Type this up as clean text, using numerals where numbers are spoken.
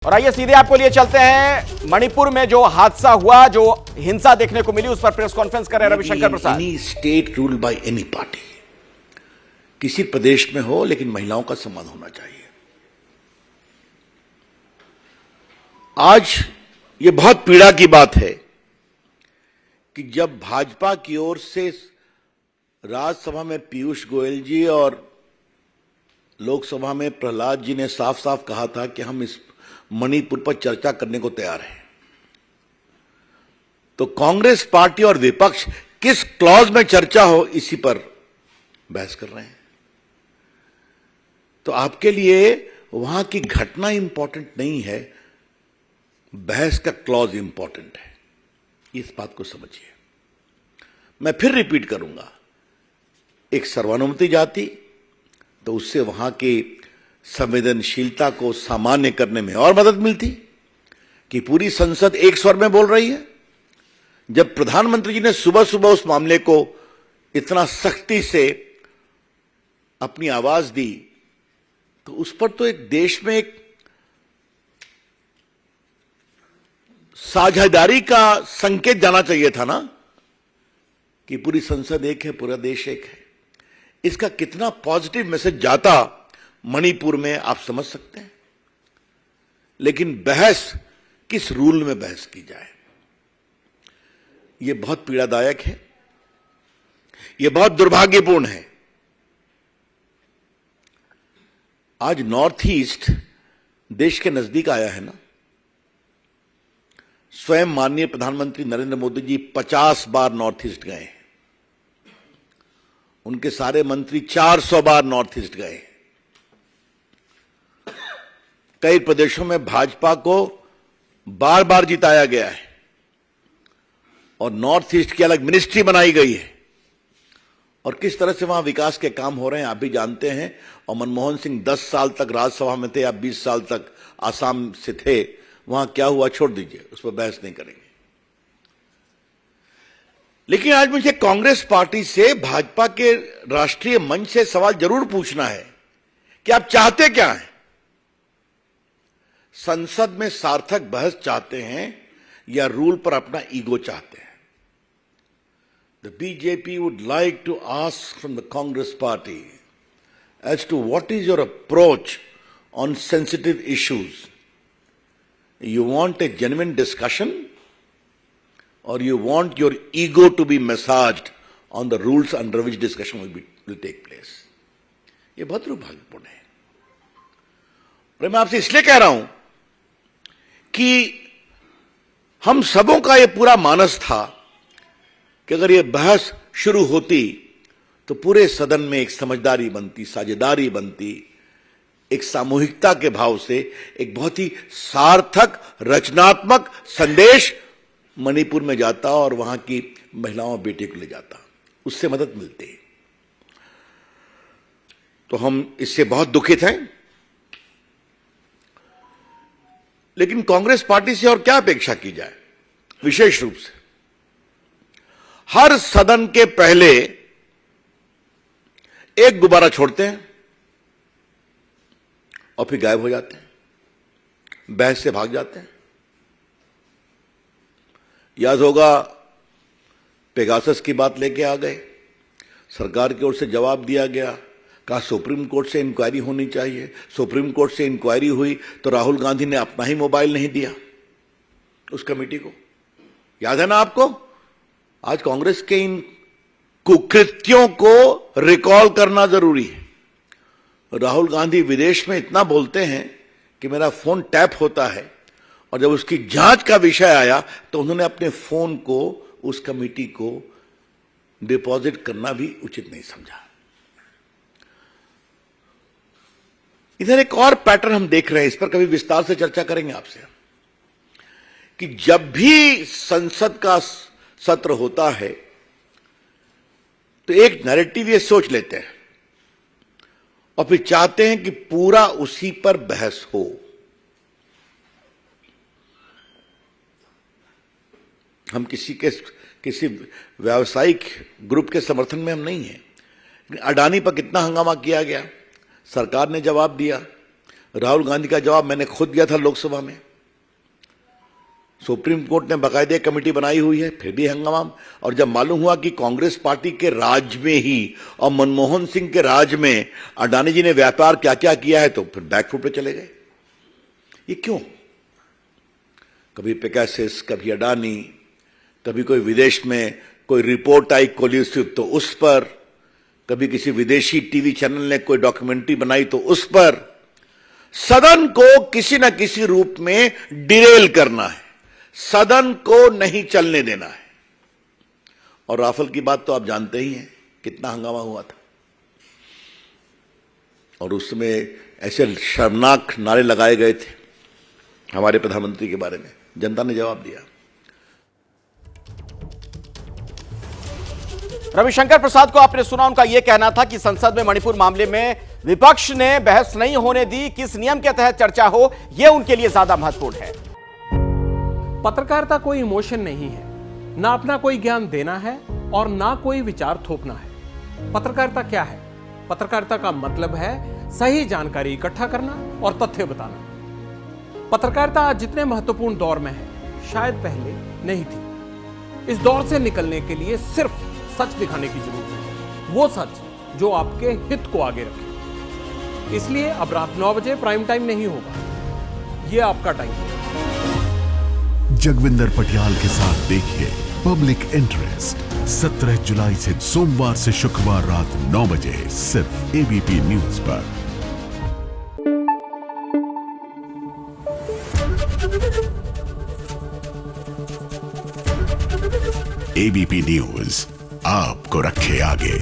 और आइए सीधे आपको लिए चलते हैं मणिपुर में जो हादसा हुआ, जो हिंसा देखने को मिली, उस पर प्रेस कॉन्फ्रेंस कर रहे हैं Ravishankar Prasad. Any state rule by any party, किसी प्रदेश में हो, लेकिन महिलाओं का सम्मान होना चाहिए। आज ये बहुत पीड़ा की बात है कि जब भाजपा की ओर से राज्यसभा में पीयूष गोयल जी और लोकसभा में प्रहलाद जी ने साफ साफ कहा था कि हम इस मणिपुर पर चर्चा करने को तैयार हैं, तो कांग्रेस पार्टी और विपक्ष किस क्लॉज में चर्चा हो इसी पर बहस कर रहे हैं। तो आपके लिए वहां की घटना इंपॉर्टेंट नहीं है, बहस का क्लॉज इंपॉर्टेंट है। इस बात को समझिए। मैं फिर रिपीट करूंगा, एक सर्वानुमति जाति, तो उससे वहां की संवेदनशीलता को सामान्य करने में और मदद मिलती कि पूरी संसद एक स्वर में बोल रही है। जब प्रधानमंत्री जी ने सुबह सुबह उस मामले को इतना सख्ती से अपनी आवाज दी, तो उस पर तो एक देश में एक साझेदारी का संकेत जाना चाहिए था ना, कि पूरी संसद एक है, पूरा देश एक है। इसका कितना पॉजिटिव मैसेज जाता मणिपुर में, आप समझ सकते हैं। लेकिन बहस किस रूल में बहस की जाए, यह बहुत पीड़ादायक है, यह बहुत दुर्भाग्यपूर्ण है। आज नॉर्थ ईस्ट देश के नजदीक आया है ना। स्वयं माननीय प्रधानमंत्री नरेंद्र मोदी जी 50 बार नॉर्थ ईस्ट गए, उनके सारे मंत्री 400 बार नॉर्थ ईस्ट गए। कई प्रदेशों में भाजपा को बार बार जिताया गया है और नॉर्थ ईस्ट की अलग मिनिस्ट्री बनाई गई है, और किस तरह से वहां विकास के काम हो रहे हैं आप भी जानते हैं। और मनमोहन सिंह 10 साल तक राज्यसभा में थे, आप 20 साल तक आसाम से थे, वहां क्या हुआ छोड़ दीजिए, उस पर बहस नहीं करेंगे। लेकिन आज मुझे कांग्रेस पार्टी से, भाजपा के राष्ट्रीय मंच से सवाल जरूर पूछना है कि आप चाहते क्या हैं? संसद में सार्थक बहस चाहते हैं या रूल पर अपना ईगो चाहते हैं? The BJP would like to ask from the Congress party as to what is your approach on sensitive issues. You want a genuine discussion or you want your ego to be massaged on the rules under which discussion will take place? ये बहुत दुर्भाग्यपूर्ण है। और मैं आपसे इसलिए कह रहा हूं कि हम सबों का यह पूरा मानस था कि अगर यह बहस शुरू होती तो पूरे सदन में एक समझदारी बनती, साझेदारी बनती, एक सामूहिकता के भाव से एक बहुत ही सार्थक रचनात्मक संदेश मणिपुर में जाता और वहां की महिलाओं और बेटी को ले जाता, उससे मदद मिलती। तो हम इससे बहुत दुखित हैं। लेकिन कांग्रेस पार्टी से और क्या अपेक्षा की जाए? विशेष रूप से हर सदन के पहले एक गुब्बारा छोड़ते हैं और फिर गायब हो जाते हैं, बहस से भाग जाते हैं। याद होगा, पेगासस की बात लेके आ गए, सरकार की ओर से जवाब दिया गया, कहा सुप्रीम कोर्ट से इंक्वायरी होनी चाहिए। सुप्रीम कोर्ट से इंक्वायरी हुई तो राहुल गांधी ने अपना ही मोबाइल नहीं दिया उस कमेटी को, याद है ना आपको? आज कांग्रेस के इन कुकृत्यों को रिकॉल करना जरूरी है। राहुल गांधी विदेश में इतना बोलते हैं कि मेरा फोन टैप होता है, और जब उसकी जांच का विषय आया तो उन्होंने अपने फोन को उस कमेटी को डिपॉजिट करना भी उचित नहीं समझा। इधर एक और पैटर्न हम देख रहे हैं, इस पर कभी विस्तार से चर्चा करेंगे आपसे, कि जब भी संसद का सत्र होता है तो एक नैरेटिव ये सोच लेते हैं और फिर चाहते हैं कि पूरा उसी पर बहस हो। हम किसी व्यावसायिक ग्रुप के समर्थन में हम नहीं हैं। अडानी पर कितना हंगामा किया गया, सरकार ने जवाब दिया, राहुल गांधी का जवाब मैंने खुद दिया था लोकसभा में। सुप्रीम कोर्ट ने बाकायदे कमेटी बनाई हुई है, फिर भी हंगामा। और जब मालूम हुआ कि कांग्रेस पार्टी के राज में ही और मनमोहन सिंह के राज में अडानी जी ने व्यापार क्या क्या किया है, तो फिर बैकफुट पे चले गए। ये क्यों? कभी पेगासस, कभी अडानी, कभी कोई विदेश में कोई रिपोर्ट आई कोलिसिव तो उस पर, कभी किसी विदेशी टीवी चैनल ने कोई डॉक्यूमेंट्री बनाई तो उस पर। सदन को किसी न किसी रूप में डिरेल करना है, सदन को नहीं चलने देना है। और राफेल की बात तो आप जानते ही हैं, कितना हंगामा हुआ था। और उसमें ऐसे शर्मनाक नारे लगाए गए थे हमारे प्रधानमंत्री के बारे में, जनता ने जवाब दिया। रविशंकर प्रसाद को आपने सुना, उनका यह कहना था कि संसद में मणिपुर मामले में विपक्ष ने बहस नहीं होने दी, किस नियम के तहत चर्चा हो यह उनके लिए ज्यादा महत्वपूर्ण है। पत्रकारिता कोई इमोशन नहीं है, ना अपना कोई ज्ञान देना है और ना कोई विचार थोपना है। पत्रकारिता क्या है? पत्रकारिता का मतलब है सही जानकारी इकट्ठा करना और तथ्य बताना। पत्रकारिता आज जितने महत्वपूर्ण दौर में है, शायद पहले नहीं थी। इस दौर से निकलने के लिए सिर्फ सच दिखाने की जरूरत है, वो सच जो आपके हित को आगे रखे। इसलिए अब रात 9 बजे प्राइम टाइम नहीं होगा, ये आपका टाइम है। जगविंदर पटियाल के साथ देखिए पब्लिक इंटरेस्ट 17 जुलाई से सोमवार से शुक्रवार रात 9 बजे सिर्फ एबीपी न्यूज पर। एबीपी न्यूज आपको रखे आगे।